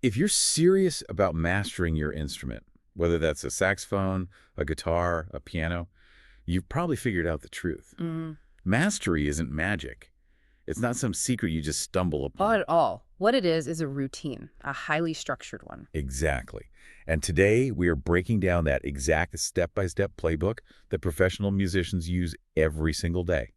If you're serious about mastering your instrument, whether that's a saxophone, a guitar, a piano, you've probably figured out the truth. Mastery isn't magic. It's not some secret you just stumble Not upon. at all. What it is a routine, a highly structured one. Exactly. And today we are breaking down that exact step-by-step playbook that professional musicians use every single day.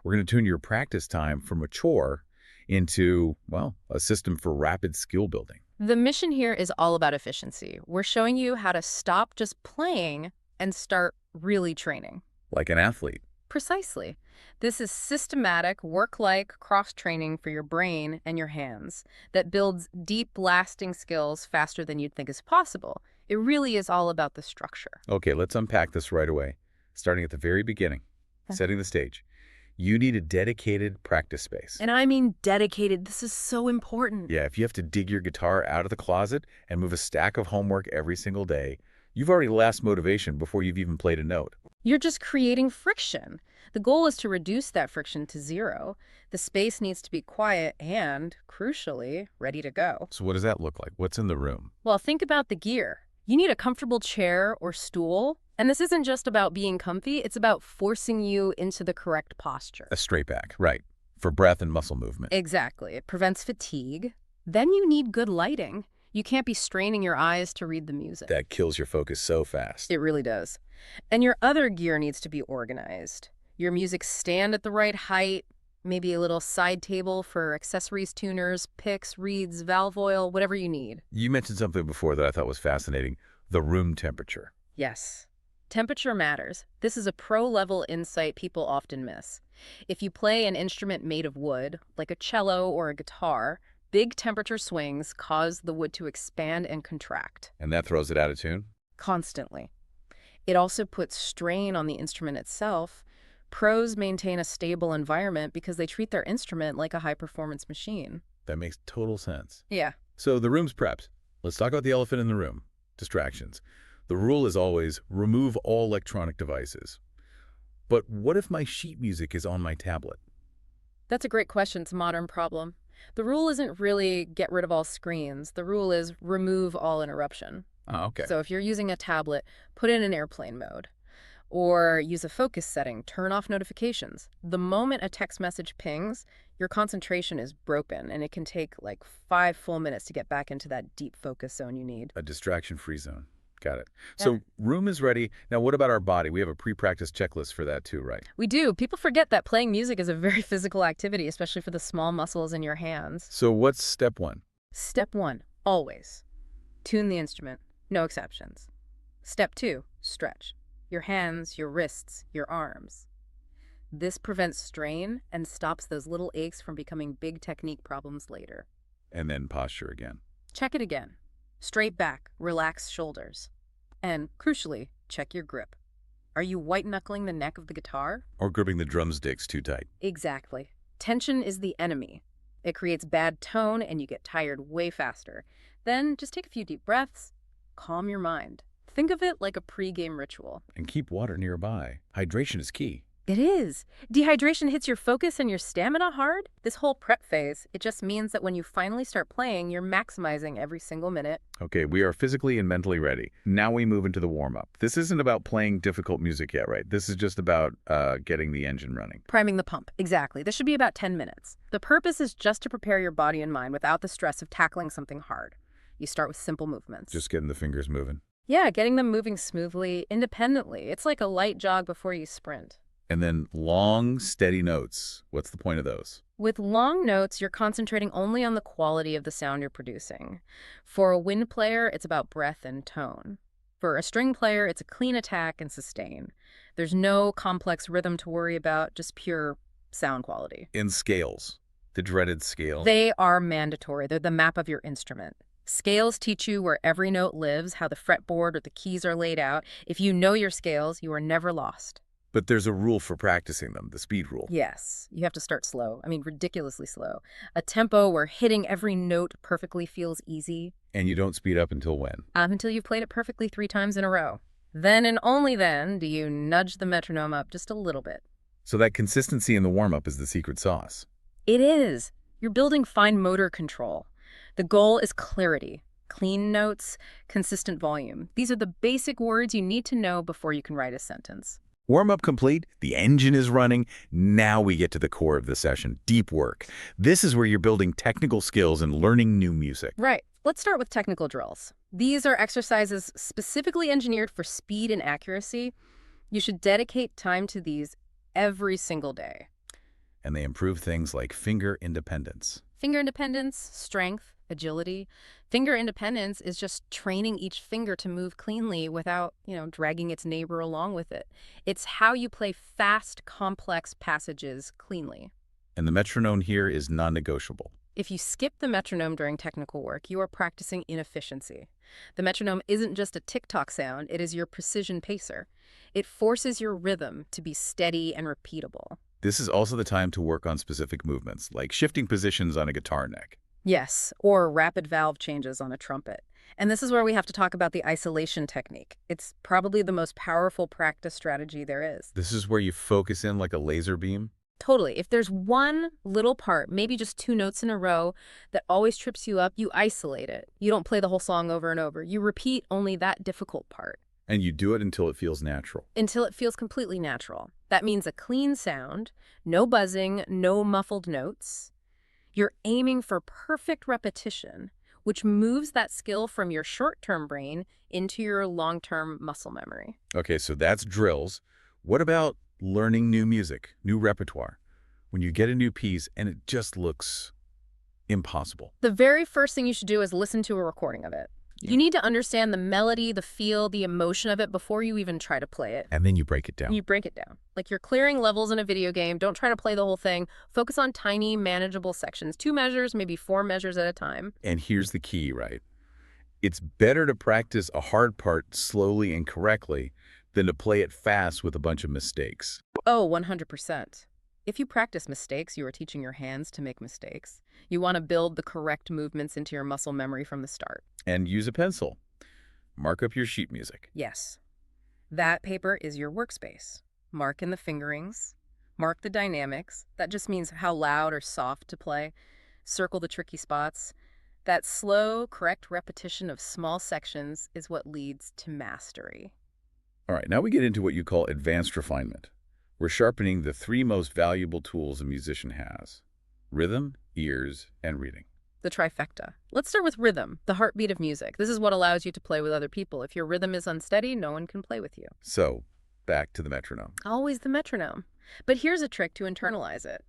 We're going to tune your practice time from a chore into, well, a system for rapid skill building. The mission here is all about efficiency. We're showing you how to stop just playing and start really training. Like an athlete. Precisely. This is systematic, work-like cross-training for your brain and your hands that builds deep, lasting skills faster than you'd think is possible. It really is all about the structure. Okay, let's unpack this right away. Starting at the very beginning, setting the stage. You need a dedicated practice space. And I mean dedicated. This is so important. Yeah, if you have to dig your guitar out of the closet and move a stack of homework every single day, you've already lost motivation before you've even played a note. You're just creating friction. The goal is to reduce that friction to zero. The space needs to be quiet and, crucially, ready to go. So what does that look like? What's in the room? Well, think about the gear. You need a comfortable chair or stool. And this isn't just about being comfy, it's about forcing you into the correct posture. A straight back, right, for breath and muscle movement. Exactly. It prevents fatigue. Then you need good lighting. You can't be straining your eyes to read the music. That kills your focus so fast. It really does. And your other gear needs to be organized. Your music stand at the right height, maybe a little side table for accessories, tuners, picks, reeds, valve oil, whatever you need. You mentioned something before that I thought was fascinating, the room temperature. Yes. Temperature matters. This is a pro-level insight people often miss. If you play an instrument made of wood, like a cello or a guitar, big temperature swings cause the wood to expand and contract. And that throws it out of tune? Constantly. It also puts strain on the instrument itself. Pros maintain a stable environment because they treat their instrument like a high-performance machine. That makes total sense. Yeah. So the room's prepped. Let's talk about the elephant in the room, distractions. The rule is always remove all electronic devices. But what if my sheet music is on my tablet? That's a great question. It's a modern problem. The rule isn't really get rid of all screens. The rule is remove all interruption. Oh, okay. So if you're using a tablet, put it in airplane mode. Or use a focus setting, turn off notifications. The moment a text message pings, your concentration is broken, and it can take like 5 full minutes to get back into that deep focus zone you need. A distraction-free zone. Got it. So room is ready. Now what about our body? We have a pre-practice checklist for that too, right? We do. People forget that playing music is a very physical activity, especially for the small muscles in your hands. So what's step one? Step 1, always. Tune the instrument. No exceptions. Step 2, stretch. Your hands, your wrists, your arms. This prevents strain and stops those little aches from becoming big technique problems later. And then posture again. Check it again. Straight back, relax shoulders. And, crucially, check your grip. Are you white-knuckling the neck of the guitar? Or gripping the drumsticks too tight. Exactly. Tension is the enemy. It creates bad tone and you get tired way faster. Then just take a few deep breaths, calm your mind. Think of it like a pre-game ritual. And keep water nearby. Hydration is key. It is. Dehydration hits your focus and your stamina hard. This whole prep phase, it just means that when you finally start playing, you're maximizing every single minute. Okay, we are physically and mentally ready. Now we move into the warm-up. This isn't about playing difficult music yet, right? This is just about getting the engine running. Priming the pump, exactly. This should be about 10 minutes. The purpose is just to prepare your body and mind without the stress of tackling something hard. You start with simple movements. Just getting the fingers moving. Yeah, getting them moving smoothly, independently. It's like a light jog before you sprint. And then long, steady notes. What's the point of those? With long notes, you're concentrating only on the quality of the sound you're producing. For a wind player, it's about breath and tone. For a string player, it's a clean attack and sustain. There's no complex rhythm to worry about, just pure sound quality. In scales, the dreaded scale. They are mandatory. They're the map of your instrument. Scales teach you where every note lives, how the fretboard or the keys are laid out. If you know your scales, you are never lost. But there's a rule for practicing them, the speed rule. Yes, you have to start slow. I mean, ridiculously slow. A tempo where hitting every note perfectly feels easy. And you don't speed up until when? Until you've played it perfectly 3 times in a row. Then and only then do you nudge the metronome up just a little bit. So that consistency in the warm-up is the secret sauce. It is. You're building fine motor control. The goal is clarity. clean notes, consistent volume. These are the basic words you need to know before you can write a sentence. Warm-up complete, the engine is running. Now we get to the core of the session, deep work. This is where you're building technical skills and learning new music. Right. Let's start with technical drills. These are exercises specifically engineered for speed and accuracy. You should dedicate time to these every single day. And they improve things like finger independence. Finger independence, strength, agility. Finger independence is just training each finger to move cleanly without, dragging its neighbor along with it. It's how you play fast, complex passages cleanly. And the metronome here is non-negotiable. If you skip the metronome during technical work, you are practicing inefficiency. The metronome isn't just a tick-tock sound, it is your precision pacer. It forces your rhythm to be steady and repeatable. This is also the time to work on specific movements, like shifting positions on a guitar neck. Yes, or rapid valve changes on a trumpet. And this is where we have to talk about the isolation technique. It's probably the most powerful practice strategy there is. This is where you focus in like a laser beam. Totally. If there's one little part, maybe just 2 notes in a row, that always trips you up, you isolate it. You don't play the whole song over and over. You repeat only that difficult part. And you do it until it feels natural. Until it feels completely natural. That means a clean sound, no buzzing, no muffled notes. You're aiming for perfect repetition, which moves that skill from your short-term brain into your long-term muscle memory. Okay, so that's drills. What about learning new music, new repertoire? When you get a new piece and it just looks impossible. The very first thing you should do is listen to a recording of it. Yeah. You need to understand the melody, the feel, the emotion of it before you even try to play it. And then you break it down. You break it down. Like you're clearing levels in a video game. Don't try to play the whole thing. Focus on tiny, manageable sections. 2 measures, maybe 4 measures at a time. And here's the key, right? It's better to practice a hard part slowly and correctly than to play it fast with a bunch of mistakes. Oh, 100%. If you practice mistakes, you are teaching your hands to make mistakes. You want to build the correct movements into your muscle memory from the start. And use a pencil. Mark up your sheet music. Yes. That paper is your workspace. Mark in the fingerings. Mark the dynamics. That just means how loud or soft to play. Circle the tricky spots. That slow, correct repetition of small sections is what leads to mastery. All right, now we get into what you call advanced refinement. We're sharpening the 3 most valuable tools a musician has: rhythm, ears, and reading. The trifecta. Let's start with rhythm, the heartbeat of music. This is what allows you to play with other people. If your rhythm is unsteady, no one can play with you. So, back to the metronome. Always the metronome. But here's a trick to internalize it.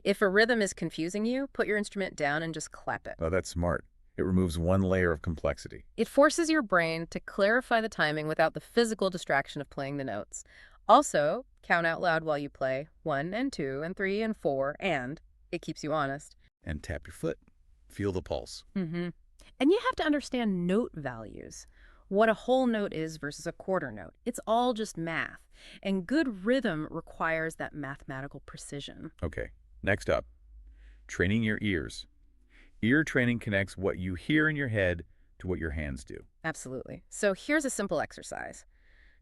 If a rhythm is confusing you, put your instrument down and just clap it. Oh, that's smart. It removes one layer of complexity. It forces your brain to clarify the timing without the physical distraction of playing the notes. Also, count out loud while you play 1 and 2 and 3 and 4, and it keeps you honest. And tap your foot. Feel the pulse. And you have to understand note values. What a whole note is versus a quarter note. It's all just math. And good rhythm requires that mathematical precision. Okay, next up, training your ears. Ear training connects what you hear in your head to what your hands do. Absolutely. So here's a simple exercise.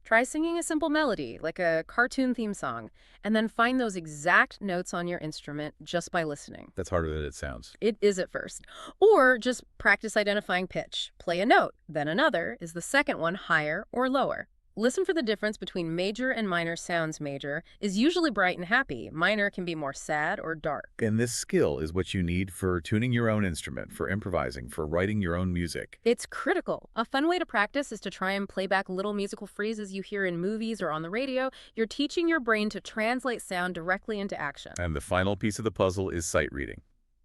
Try singing a simple melody, like a cartoon theme song, and then find those exact notes on your instrument just by listening. That's harder than it sounds. It is at first. Or just practice identifying pitch. Play a note, then another. Is the second one higher or lower? Listen for the difference between major and minor sounds. Major is usually bright and happy. Minor can be more sad or dark. And this skill is what you need for tuning your own instrument, for improvising, for writing your own music. It's critical. A fun way to practice is to try and play back little musical phrases you hear in movies or on the radio. You're teaching your brain to translate sound directly into action. And the final piece of the puzzle is sight reading,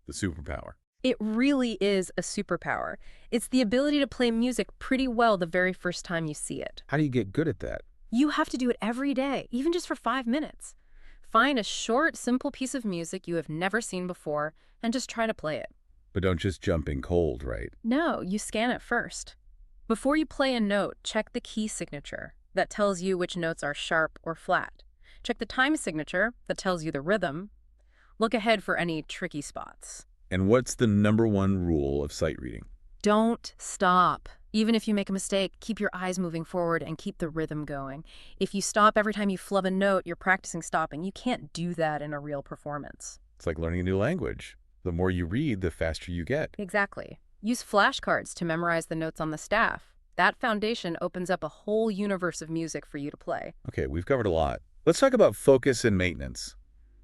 the superpower. It really is a superpower. It's the ability to play music pretty well the very first time you see it. How do you get good at that? You have to do it every day, even just for 5 minutes. Find a short, simple piece of music you have never seen before and just try to play it. But don't just jump in cold, right? No, you scan it first. Before you play a note, check the key signature. That tells you which notes are sharp or flat. Check the time signature. That tells you the rhythm. Look ahead for any tricky spots. And what's the #1 rule of sight reading? Don't stop. Even if you make a mistake, keep your eyes moving forward and keep the rhythm going. If you stop every time you flub a note, you're practicing stopping. You can't do that in a real performance. It's like learning a new language. The more you read, the faster you get. Exactly. Use flashcards to memorize the notes on the staff. That foundation opens up a whole universe of music for you to play. Okay, we've covered a lot. Let's talk about focus and maintenance.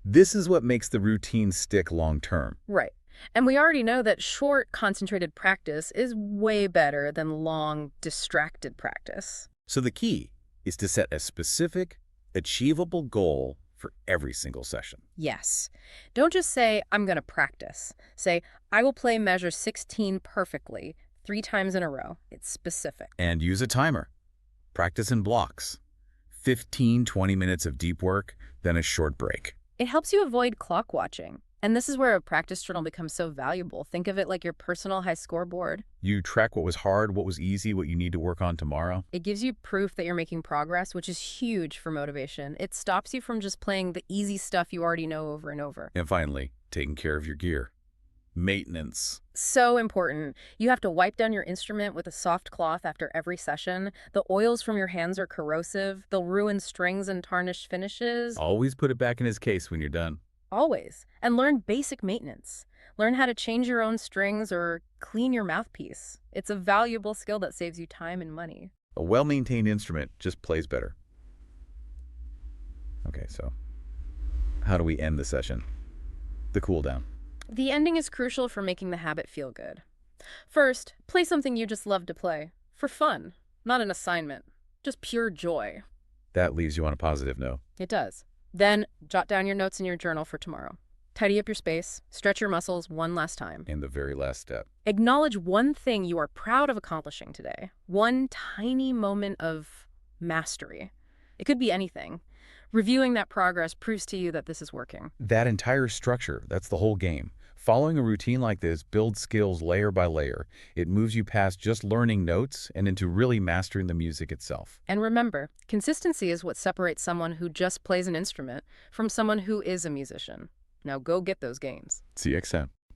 This is what makes the routine stick long term. Right. And we already know that short, concentrated practice is way better than long, distracted practice. So the key is to set a specific, achievable goal for every single session. Yes. Don't just say, I'm going to practice. Say, I will play measure 16 perfectly 3 times in a row. It's specific. And use a timer. Practice in blocks. 15, 20 minutes of deep work, then a short break. It helps you avoid clock watching. And this is where a practice journal becomes so valuable. Think of it like your personal high scoreboard. You track what was hard, what was easy, what you need to work on tomorrow. It gives you proof that you're making progress, which is huge for motivation. It stops you from just playing the easy stuff you already know over and over. And finally, taking care of your gear. Maintenance. So important. You have to wipe down your instrument with a soft cloth after every session. The oils from your hands are corrosive. They'll ruin strings and tarnish finishes. Always put it back in his case when you're done. Always. And learn basic maintenance. Learn how to change your own strings or clean your mouthpiece. It's a valuable skill that saves you time and money. A well-maintained instrument just plays better. Okay, so how do we end the session? The cool down. The ending is crucial for making the habit feel good. First, play something you just love to play. For fun, not an assignment. Just pure joy. That leaves you on a positive note. It does. Then, jot down your notes in your journal for tomorrow. Tidy up your space. Stretch your muscles one last time. And the very last step. Acknowledge one thing you are proud of accomplishing today. One tiny moment of mastery. It could be anything. Reviewing that progress proves to you that this is working. That entire structure, that's the whole game. Following a routine like this builds skills layer by layer. It moves you past just learning notes and into really mastering the music itself. And remember, consistency is what separates someone who just plays an instrument from someone who is a musician. Now go get those gains. See you next time.